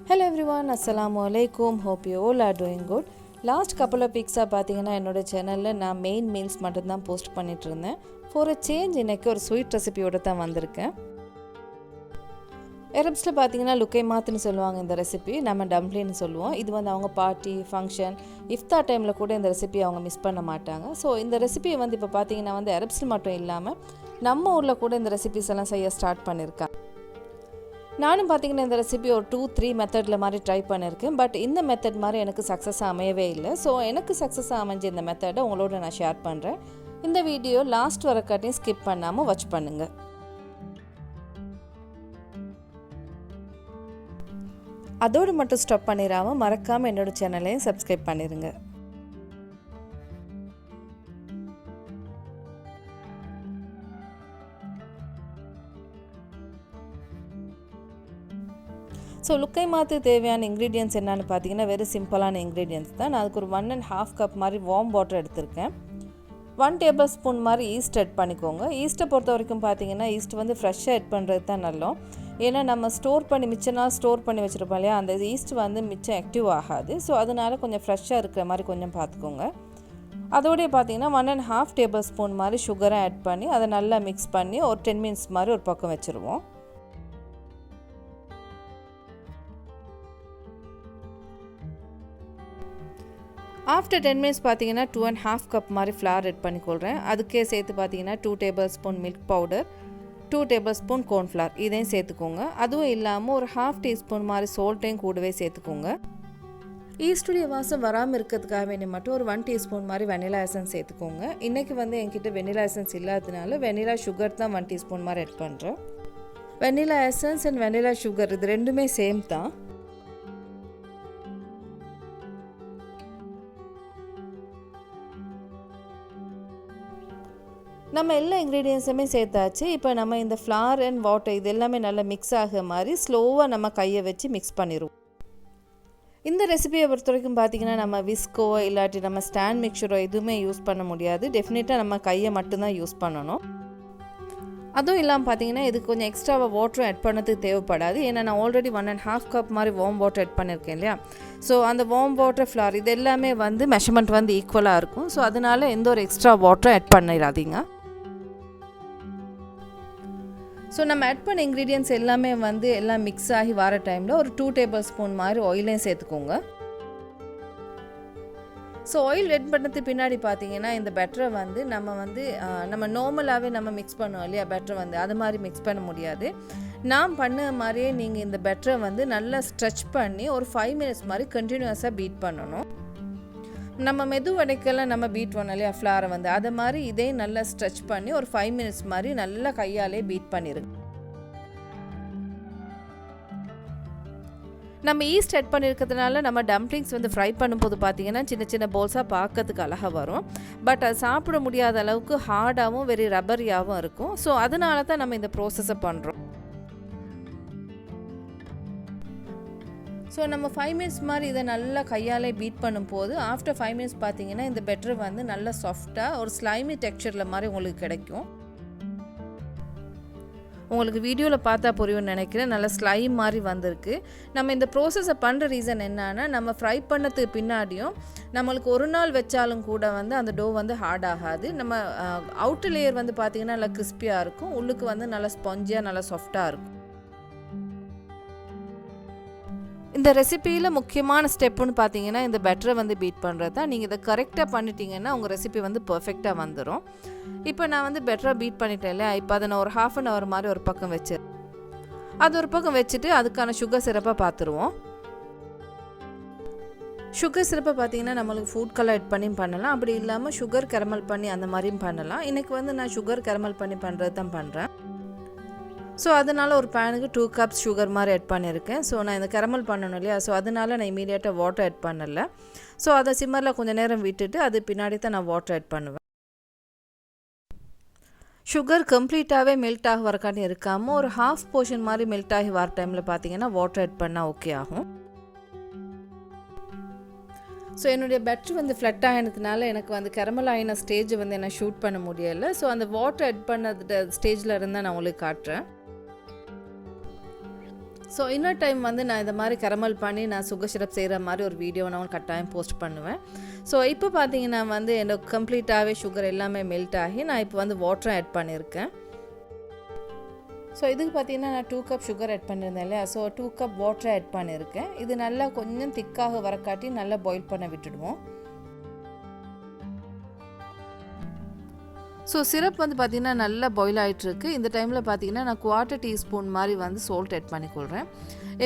Hello everyone, Assalamu alaikum. Hope you all are doing good. Last couple of weeks பார்த்தீங்கன்னா என்னோட சேனலில் நான் main meals மட்டும்தான் post பண்ணிட்டு இருந்தேன். ஃபார் அ சேஞ்ச் இன்னைக்கு ஒரு ஸ்வீட் ரெசிபியோட தான் வந்திருக்கேன். அரப்ஸில் பார்த்தீங்கன்னா லுக்கைமாத்னு சொல்லுவாங்க இந்த ரெசிபி, நம்ம டம்ப்ளிங்னு சொல்லுவோம். இது வந்து அவங்க பார்ட்டி ஃபங்க்ஷன் இஃப்தார் டைமில் கூட இந்த ரெசிபி அவங்க மிஸ் பண்ண மாட்டாங்க. ஸோ இந்த ரெசிபியை வந்து இப்போ பார்த்தீங்கன்னா வந்து அரப்ஸில் மட்டும் இல்லாமல் நம்ம ஊரில் கூட இந்த ரெசிபிஸ் எல்லாம் செய்ய ஸ்டார்ட் பண்ணியிருக்காங்க. நானும் பார்த்தீங்கன்னா இந்த ரெசிபி ஒரு 2-3 மெத்தடில் மாதிரி ட்ரை பண்ணியிருக்கேன். பட் இந்த மெத்தட் மாதிரி எனக்கு சக்ஸஸாக அமையவே இல்லை. ஸோ எனக்கு சக்ஸஸாக அமைஞ்ச இந்த மெத்தடை உங்களோட நான் ஷேர் பண்ணுறேன். இந்த வீடியோ லாஸ்ட் வரக்காட்டியும் ஸ்கிப் பண்ணாமல் வாட்ச் பண்ணுங்கள். அதோடு மட்டும் ஸ்டாப் பண்ணிடாமல் மறக்காமல் என்னோடய சேனலையும் சப்ஸ்கிரைப் பண்ணிடுங்க. ஸோ லுக்கைமாத்து தேவையான இன்க்ரீடியன்ட்ஸ் என்னென்னு பார்த்தீங்கன்னா வெரி சிம்பிளான இன்க்ரீடியன்ட்ஸ் தான். நான் அதுக்கு ஒரு 1.5 கப் மாதிரி வார்ம் வாட்டர் எடுத்திருக்கேன். 1 டேபிள் ஸ்பூன் மாதிரி ஈஸ்ட் ஆட் பண்ணிக்கோங்க. ஈஸ்ட்டை பொறுத்த வரைக்கும் பார்த்தீங்கன்னா ஈஸ்ட் வந்து ஃப்ரெஷ்ஷாக ஆட் பண்ணுறது தான் நல்லோம். ஏன்னா நம்ம ஸ்டோர் பண்ணி மிச்ச நாள் ஸ்டோர் பண்ணி வச்சுருப்போம் இல்லையா, அந்த ஈஸ்ட் வந்து மிச்சம் ஆக்டிவ் ஆகாது. ஸோ அதனால் கொஞ்சம் ஃப்ரெஷ்ஷாக இருக்கிற மாதிரி கொஞ்சம் பார்த்துக்கோங்க. அதோடய பார்த்தீங்கன்னா 1.5 டேபிள் ஸ்பூன் மாதிரி சுகரை ஆட் பண்ணி அதை நல்லா மிக்ஸ் பண்ணி ஒரு 10 மினிட்ஸ் மாதிரி ஒரு பக்கம் வச்சுருவோம். ஆஃப்டர் 10 மினிட்ஸ் பார்த்தீங்கன்னா 2.5 கப் மாதிரி ஃப்ளார் ஆட் பண்ணிக்கொள்கிறேன். அதுக்கே சேர்த்து பார்த்தீங்கன்னா 2 table spoon milk powder, 2 table spoon cornflour இதையும் சேர்த்துக்கோங்க. அதுவும் இல்லாமல் ஒரு 1/2 டீஸ்பூன் மாதிரி சால்ட்டையும் கூடவே சேர்த்துக்கோங்க. ஈஸ்டுடைய வாசம் வராமல் இருக்கிறதுக்காக வேண்டி மட்டும் ஒரு 1 டீஸ்பூன் மாதிரி வெனிலா எசன்ஸ் சேர்த்துக்கோங்க. இன்றைக்கி வந்து என்கிட்ட வெனிலா எசன்ஸ் இல்லாததுனால வெனிலா சுகர் தான் 1 டீஸ்பூன் மாதிரி ஆட் பண்ணுறேன். Vanilla essence and vanilla sugar இது ரெண்டுமே சேம் தான். நம்ம எல்லா இன்க்ரீடியன்ஸுமே சேர்த்தாச்சு. இப்போ நம்ம இந்த ஃப்ளார் அண்ட் வாட்டர் இது எல்லாமே நல்லா மிக்ஸ் ஆகிற மாதிரி ஸ்லோவாக நம்ம கையை வச்சு மிக்ஸ் பண்ணிடுவோம். இந்த ரெசிபியை பொறுத்த வரைக்கும் பார்த்திங்கன்னா நம்ம விஸ்கோ இல்லாட்டி நம்ம ஸ்டாண்ட் மிக்சரோ எதுவுமே யூஸ் பண்ண முடியாது. டெஃபினட்டாக நம்ம கையை மட்டும்தான் யூஸ் பண்ணணும். அதுவும் இல்லாமல் பார்த்தீங்கன்னா இதுக்கு கொஞ்சம் எக்ஸ்ட்ராவாக வாட்டரும் ஆட் பண்ணதுக்கு தேவைப்படாது. ஏன்னா நான் ஆல்ரெடி 1.5 கப் மாதிரி வார்ம் வாட்டர் ஆட் பண்ணியிருக்கேன் இல்லையா. ஸோ அந்த வார்ம் வாட்டர் ஃப்ளார் இது எல்லாமே வந்து மெஷர்மெண்ட் வந்து ஈக்குவலாக இருக்கும். ஸோ அதனால் எந்த ஒரு எக்ஸ்ட்ரா வாட்டரும் ஆட் பண்ணிடாதீங்க. ஸோ நம்ம ஆட் பண்ண இன்க்ரீடியன்ட்ஸ் எல்லாமே வந்து எல்லாம் மிக்ஸ் ஆகி வர டைமில் ஒரு 2 டேபிள் ஸ்பூன் மாதிரி ஆயிலையும் சேர்த்துக்கோங்க. ஸோ ஆயில் ஆட் பண்ணதுக்கு பின்னாடி பார்த்தீங்கன்னா இந்த பெட்டரை வந்து நம்ம நார்மலாகவே நம்ம மிக்ஸ் பண்ணுவோம் இல்லையா, பெட்டரை வந்து அது மாதிரி மிக்ஸ் பண்ண முடியாது. நான் பண்ண மாதிரியே நீங்கள் இந்த பெட்டரை வந்து நல்லா ஸ்ட்ரெச் பண்ணி ஒரு 5 மினிட்ஸ் மாதிரி கண்டினியூஸாக பீட் பண்ணணும். நம்ம மெதுவடைக்கெல்லாம் நம்ம பீட் பண்ணோம் இல்லையா ஃப்ளாரை வந்து அதை மாதிரி இதையும் நல்லா ஸ்ட்ரெச் பண்ணி ஒரு 5 மினிட்ஸ் மாதிரி நல்லா கையாலே பீட் பண்ணிடுங்க. நம்ம ஈஸ்ட் ஆட் பண்ணியிருக்கிறதுனால நம்ம டம்ப்ளிங்ஸ் வந்து ஃப்ரை பண்ணும்போது பார்த்தீங்கன்னா சின்ன சின்ன போல்ஸாக பார்க்கறதுக்கு அழகாக வரும். பட் அது சாப்பிட முடியாத அளவுக்கு ஹார்டாகவும் வெரி ரப்பரியாகவும் இருக்கும். ஸோ அதனால தான் நம்ம இந்த ப்ரோசஸை பண்ணுறோம். ஸோ நம்ம 5 மினிட்ஸ் மாதிரி இதை நல்லா கையாலே பீட் பண்ணும்போது ஆஃப்டர் 5 மினிட்ஸ் பார்த்தீங்கன்னா இந்த பெட்டர் வந்து நல்லா சாஃப்டாக ஒரு ஸ்லைமி டெக்ஸ்சரில் மாதிரி உங்களுக்கு கிடைக்கும். உங்களுக்கு வீடியோவில் பார்த்தா புரியும்னு நினைக்கிறேன். நல்லா ஸ்லைம் மாதிரி வந்திருக்கு. நம்ம இந்த ப்ரோசஸை பண்ணுற ரீசன் என்னன்னா நம்ம ஃப்ரை பண்ணதுக்கு பின்னாடியும் நம்மளுக்கு ஒரு நாள் வச்சாலும் கூட வந்து அந்த டோ வந்து ஹார்ட் ஆகாது. நம்ம அவுட்டர் லேயர் வந்து பார்த்திங்கன்னா நல்லா கிறிஸ்பியாக இருக்கும், உள்ளுக்கு வந்து நல்லா ஸ்பாஞ்சியாக நல்லா சாஃப்டாக இருக்கும். இந்த ரெசிபியில் முக்கியமான ஸ்டெப்புன்னு பார்த்தீங்கன்னா இந்த பெட்டரை வந்து பீட் பண்ணுறது தான். நீங்கள் இதை கரெக்டாக பண்ணிட்டீங்கன்னா உங்கள் ரெசிபி வந்து பர்ஃபெக்டாக வந்துடும். இப்போ நான் வந்து பெட்டரை பீட் பண்ணிட்டேன் இல்லையா, இப்போ அதை நான் ஒரு 1/2 hour மாதிரி ஒரு பக்கம் அது ஒரு பக்கம் வச்சுட்டு அதுக்கான சுகர் சிரப்பை பார்த்துருவோம். சுகர் சிரப்பை பார்த்தீங்கன்னா நம்மளுக்கு ஃபுட் கலர் ஆட் பண்ணி பண்ணலாம், அப்படி இல்லாமல் சுகர் கேரமல் பண்ணி அந்த மாதிரியும் பண்ணலாம். இன்றைக்கி வந்து நான் சுகர் கேரமல் பண்ணி பண்ணுறது தான் பண்ணுறேன். ஸோ அதனால் ஒரு பேனுக்கு 2 கப்ஸ் சுகர் மாதிரி ஆட் பண்ணியிருக்கேன். ஸோ நான் இந்த கேரமல் பண்ணணும் இல்லையா, ஸோ அதனால் நான் இமீடியட்டாக வாட்டர் ஆட் பண்ணலை. ஸோ அதை சிம்மரில் கொஞ்சம் நேரம் விட்டுட்டு அது பின்னாடி தான் நான் வாட்டர் ஆட் பண்ணுவேன். சுகர் கம்ப்ளீட்டாகவே மெல்ட் ஆக வரக்காட்டி இருக்காமல் ஒரு 1/2 போர்ஷன் மாதிரி மெல்ட் ஆகி வர டைமில் பார்த்தீங்கன்னா வாட்டர் ஆட் பண்ணால் ஓகே ஆகும். ஸோ என்னுடைய பேட்டரி வந்து ஃப்ளட் ஆகினதுனால எனக்கு வந்து கேரமல் ஆகின ஸ்டேஜை வந்து என்ன ஷூட் பண்ண முடியலை. ஸோ அந்த வாட்டர் ஆட் பண்ண ஸ்டேஜில் இருந்தால் நான் உங்களுக்கு காட்டுறேன். ஸோ இன்னொரு டைம் வந்து நான் இந்த மாதிரி கரமல் பண்ணி நான் சுகர் சிரப் செய்கிற மாதிரி ஒரு வீடியோ நான் கட்டாயம் போஸ்ட் பண்ணுவேன். ஸோ இப்போ பார்த்தீங்கன்னா வந்து எனக்கு கம்ப்ளீட்டாகவே சுகர் எல்லாமே மெல்ட் ஆகி நான் இப்போ வந்து வாட்டரும் ஆட் பண்ணியிருக்கேன். ஸோ இதுக்கு பார்த்தீங்கன்னா நான் 2 கப் சுகர் ஆட் பண்ணியிருந்தேன் இல்லையா, ஸோ 2 கப் வாட்டர் ஆட் பண்ணியிருக்கேன். இது நல்லா கொஞ்சம் திக்காக வரக்காட்டி நல்லா பாயில் பண்ண விட்டுடுவோம். ஸோ சிரப் வந்து பார்த்திங்கன்னா நல்லா பாயில் ஆகிட்டுருக்கு. இந்த டைமில் பார்த்திங்கன்னா நான் 1/4 டீஸ்பூன் மாதிரி வந்து சால்ட் ஆட் பண்ணிக்கொள்கிறேன்.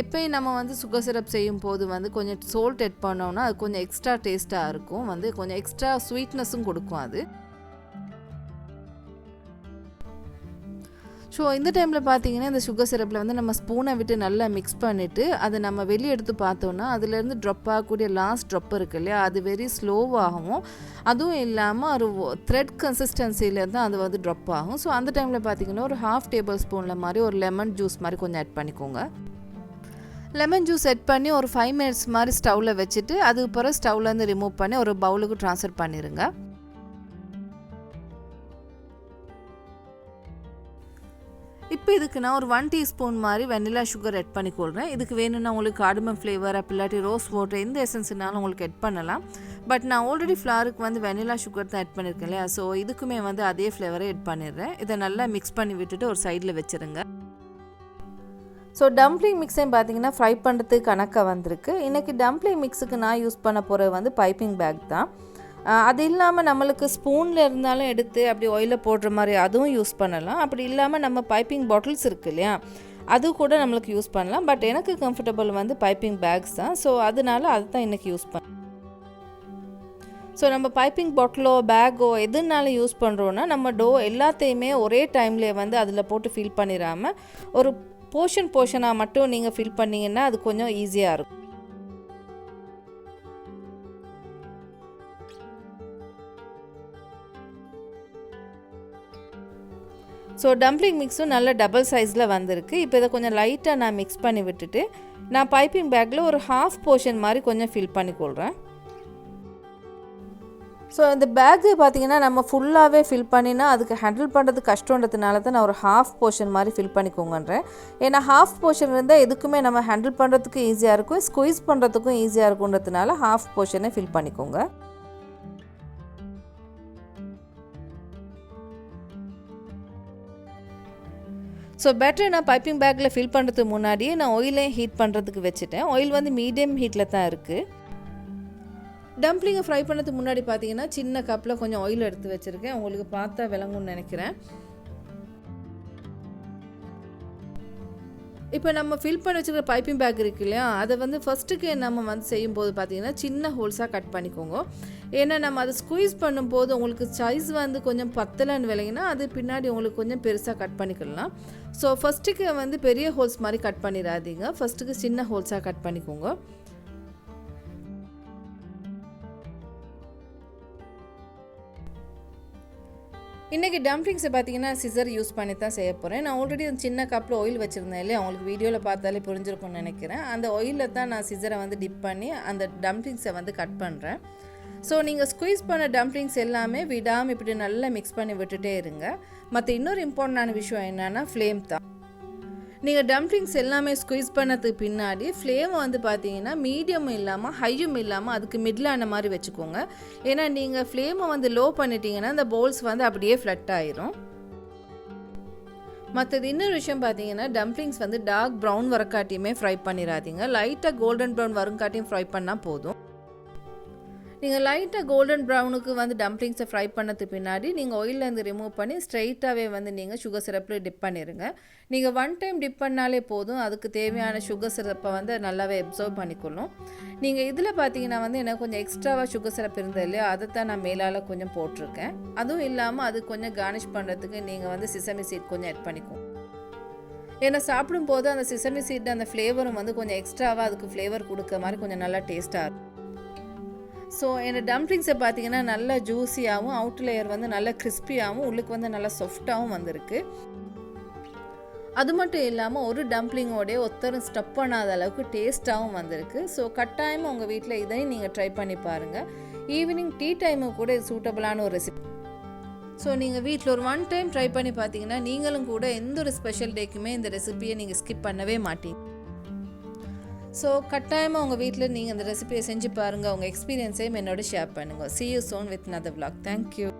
எப்போயும் நம்ம வந்து சுகர் சிரப் செய்யும் போது வந்து கொஞ்சம் சால்ட் ஆட் பண்ணோன்னா அது கொஞ்சம் எக்ஸ்ட்ரா டேஸ்ட்டாக இருக்கும், வந்து கொஞ்சம் எக்ஸ்ட்ரா ஸ்வீட்னஸும் கொடுக்கும் அது. ஸோ இந்த டைமில் பார்த்தீங்கன்னா இந்த சுகர் சிரப்பில் வந்து நம்ம ஸ்பூனை விட்டு நல்லா மிக்ஸ் பண்ணிவிட்டு அதை நம்ம வெளியே எடுத்து பார்த்தோன்னா அதுலேருந்து ட்ராப் ஆகக்கூடிய லாஸ்ட் ட்ராப் இருக்குது இல்லையா, அது வெரி ஸ்லோவாகவும் அதுவும் இல்லாமல் ஒரு த்ரெட் கன்சிஸ்டன்சியில் தான் அது வந்து ட்ராப் ஆகும். ஸோ அந்த டைமில் பார்த்தீங்கன்னா ஒரு 1/2 டேபிள் ஸ்பூனில் மாதிரி ஒரு லெமன் ஜூஸ் மாதிரி கொஞ்சம் ஆட் பண்ணிக்கோங்க. லெமன் ஜூஸ் ஆட் பண்ணி ஒரு 5 மினிட்ஸ் மாதிரி ஸ்டவ்வில் வச்சுட்டு அதுக்கப்புறம் ஸ்டவ்லேருந்து ரிமூவ் பண்ணி ஒரு பவுலுக்கு ட்ரான்ஸ்ஃபர் பண்ணிடுங்க. இப்போ இதுக்கு நான் ஒரு 1 டீஸ்பூன் மாதிரி வெனிலா சுகர் ஆட் பண்ணிக்கொள்கிறேன். இதுக்கு வேணும்னா உங்களுக்கு கார்டமம் ஃப்ளேவர் இல்லாட்டி ரோஸ் வாட்டர் எந்த எசன்ஸ்னாலும் உங்களுக்கு ஆட் பண்ணலாம். பட் நான் ஆல்ரெடி ஃப்ளாருக்கு வந்து வெனிலா சுகர் தான் ஆட் பண்ணியிருக்கேன் இல்லையா, ஸோ இதுக்குமே வந்து அதே ஃப்ளேவரை ஆட் பண்ணிடுறேன். இதை நல்லா மிக்ஸ் பண்ணி விட்டுட்டு ஒரு சைடில் வச்சுருங்க. ஸோ டம்ப்ளிங் மிக்ஸையும் பார்த்தீங்கன்னா ஃப்ரை பண்ணுறதுக்கு கணக்காக வந்திருக்கு. இன்றைக்கி டம்ப்ளிங் மிக்ஸுக்கு நான் யூஸ் பண்ண போகிறது வந்து பைப்பிங் பேக் தான். அது இல்லாமல் நம்மளுக்கு ஸ்பூனில் இருந்தாலும் எடுத்து அப்படி ஆயிலில் போடுற மாதிரி அதுவும் யூஸ் பண்ணலாம். அப்படி இல்லாமல் நம்ம பைப்பிங் பாட்டில்ஸ் இருக்குது இல்லையா, அது கூட நம்மளுக்கு யூஸ் பண்ணலாம். பட் எனக்கு கம்ஃபர்டபுள் வந்து பைப்பிங் பேக்ஸ் தான். ஸோ அதனால அதை தான் இன்றைக்கி யூஸ் பண்ணேன். ஸோ நம்ம பைப்பிங் பாட்டிலோ பேக்கோ எதுனாலும் யூஸ் பண்ணுறோன்னா நம்ம டோ எல்லாத்தையுமே ஒரே டைம்லேயே வந்து அதில் போட்டு ஃபில் பண்ணிடாமல் ஒரு போர்ஷனாக மட்டும் நீங்கள் ஃபில் பண்ணிங்கன்னா அது கொஞ்சம் ஈஸியாக இருக்கும். ஸோ டம்ப்ளிங் மிக்ஸும் நல்ல டபுள் சைஸில் வந்திருக்கு. இப்போ இதை கொஞ்சம் லைட்டாக நான் மிக்ஸ் பண்ணி விட்டுட்டு நான் பைப்பிங் பேக்கில் ஒரு 1/2 போர்ஷன் மாதிரி கொஞ்சம் ஃபில் பண்ணிக்கொள்கிறேன். ஸோ இந்த பேக்கு பார்த்திங்கன்னா நம்ம ஃபுல்லாகவே ஃபில் பண்ணினா அதுக்கு ஹேண்டில் பண்ணுறது கஷ்டன்றதுனால தான் நான் ஒரு 1/2 போர்ஷன் மாதிரி ஃபில் பண்ணிக்கோங்கன்றேன். ஏன்னா 1/2 போர்ஷன் இருந்தால் எதுக்குமே நம்ம ஹேண்டில் பண்ணுறதுக்கு ஈஸியாக இருக்கும், ஸ்குவீஸ் பண்ணுறதுக்கும் ஈஸியாக இருக்குன்றதுனால 1/2 போர்ஷனை ஃபில் பண்ணிக்கோங்க. ஸோ பேட்டரை நான் பைப்பிங் பேக்கில் ஃபில் பண்ணுறதுக்கு முன்னாடியே நான் ஆயிலையும் ஹீட் பண்ணுறதுக்கு வச்சுட்டேன். ஆயில் வந்து மீடியம் ஹீட்டில் தான் இருக்குது. டம்ப்ளிங்கை ஃப்ரை பண்ணுறதுக்கு முன்னாடி பார்த்தீங்கன்னா சின்ன கப்பில் கொஞ்சம் ஆயில் எடுத்து வச்சுருக்கேன். உங்களுக்கு பார்த்தா விளங்கும்னு நினைக்கிறேன். இப்போ நம்ம ஃபில் பண்ணி வச்சுக்கிற பைப்பிங் பேக் இருக்கு இல்லையா, அதை வந்து ஃபஸ்ட்டுக்கு நம்ம வந்து செய்யும்போது பார்த்தீங்கன்னா சின்ன ஹோல்ஸாக கட் பண்ணிக்கோங்க. ஏன்னா நம்ம அதை ஸ்குவீஸ் பண்ணும்போது உங்களுக்கு சைஸ் வந்து கொஞ்சம் பத்தலைன்னு விலைங்கன்னா அது பின்னாடி உங்களுக்கு கொஞ்சம் பெருசாக கட் பண்ணிக்கலாம். ஸோ ஃபஸ்ட்டுக்கு வந்து பெரிய ஹோல்ஸ் மாதிரி கட் பண்ணிடாதீங்க, ஃபஸ்ட்டுக்கு சின்ன ஹோல்ஸாக கட் பண்ணிக்கோங்க. இன்றைக்கி டம்ப்ளிங்ஸை பார்த்தீங்கன்னா சிசர் யூஸ் பண்ணி தான் செய்ய போகிறேன். நான் ஆல்ரெடி அந்த சின்ன கப்பில் ஆயில் வச்சுருந்தேன் இல்லையா, அவங்களுக்கு வீடியோவில் பார்த்தாலே புரிஞ்சிருக்கும்னு நினைக்கிறேன். அந்த ஆயிலில் தான் நான் சிசரை வந்து டிப் பண்ணி அந்த டம்ப்ளிங்ஸை வந்து கட் பண்ணுறேன். ஸோ நீங்கள் ஸ்குவீஸ் பண்ண டம்ப்ளிங்ஸ் எல்லாமே விடாமல் இப்படி நல்லா மிக்ஸ் பண்ணி விட்டுட்டே இருங்க. மற்ற இன்னொரு இம்பார்ட்டண்டான விஷயம் என்னென்னா ஃப்ளேம் தான். நீங்கள் டம்ப்ளிங்ஸ் எல்லாமே ஸ்குவீஸ் பண்ணதுக்கு பின்னாடி ஃப்ளேம் வந்து பார்த்தீங்கன்னா மீடியமும் இல்லாமல் ஹையும் இல்லாமல் அதுக்கு மிடிலான மாதிரி வச்சுக்கோங்க. ஏன்னா நீங்கள் ஃப்ளேமை வந்து லோ பண்ணிட்டீங்கன்னா அந்த பவுல்ஸ் வந்து அப்படியே ஃப்ளட் ஆயிரும். மற்றது இன்னொரு விஷயம் பார்த்தீங்கன்னா டம்ப்ளிங்ஸ் வந்து டார்க் ப்ரௌன் வரக்காட்டியுமே ஃப்ரை பண்ணிடாதீங்க. லைட்டாக கோல்டன் ப்ரௌன் வருங்காட்டியும் ஃப்ரை பண்ணால் போதும். நீங்கள் லைட்டாக கோல்டன் ப்ரௌனுக்கு வந்து டம்ப்ளிங்ஸை ஃப்ரை பண்ணதுக்கு பின்னாடி நீங்கள் ஆயிலேருந்து ரிமூவ் பண்ணி ஸ்ட்ரைட்டாகவே வந்து நீங்கள் சுகர் சிரப்பில் டிப் பண்ணிடுங்க. நீங்கள் 1 டைம் டிப் பண்ணாலே போதும், அதுக்கு தேவையான சுகர் சிரப்பை வந்து நல்லாவே அப்சர்வ் பண்ணிக்கொள்ளும். நீங்கள் இதில் பார்த்தீங்கன்னா வந்து எனக்கு கொஞ்சம் எக்ஸ்ட்ராவாக சுகர் சிரப் இருந்தது இல்லையா, அதை தான் நான் மேலால் கொஞ்சம் போட்டிருக்கேன். அதுவும் இல்லாமல் அது கொஞ்சம் கார்னிஷ் பண்ணுறதுக்கு நீங்கள் வந்து சிசமி சீட் கொஞ்சம் ஆட் பண்ணிக்கோங்க. ஏன்னா சாப்பிடும்போது அந்த சிசமி சீட் அந்த ஃப்ளேவரும் வந்து கொஞ்சம் எக்ஸ்ட்ராவாக அதுக்கு ஃப்ளேவர் கொடுக்க மாதிரி கொஞ்சம் நல்லா டேஸ்ட்டாக இருக்கும். ஸோ என்னோடய டம்ப்ளிங்ஸை பார்த்தீங்கன்னா நல்லா ஜூஸியாகவும் அவுட் லேயர் வந்து நல்லா கிறிஸ்பியாகவும் உள்ளுக்கு வந்து நல்லா சாஃப்டாகவும் வந்திருக்கு. அது மட்டும் இல்லாமல் ஒரு டம்ப்ளிங்கோடைய ஒத்தரும் ஸ்டப் பண்ணாத அளவுக்கு டேஸ்ட்டாகவும் வந்திருக்கு. ஸோ கட்டாயமாக உங்கள் வீட்டில் இதையும் நீங்கள் ட்ரை பண்ணி பாருங்கள். ஈவினிங் டீ டைமு கூட இது சூட்டபிளான ஒரு ரெசிபி. ஸோ நீங்கள் வீட்டில் ஒரு 1 டைம் ட்ரை பண்ணி பார்த்தீங்கன்னா நீங்களும் கூட எந்த ஒரு ஸ்பெஷல் டேக்குமே இந்த ரெசிபியை நீங்கள் ஸ்கிப் பண்ணவே மாட்டீங்க. ஸோ கட்டாயமாக உங்கள் வீட்டில் நீங்கள் இந்த ரெசிபியை செஞ்சு பாருங்கள். உங்கள் எக்ஸ்பீரியன்ஸையும் என்னோட ஷேர் பண்ணுங்கள். See you soon with another vlog. Thank you.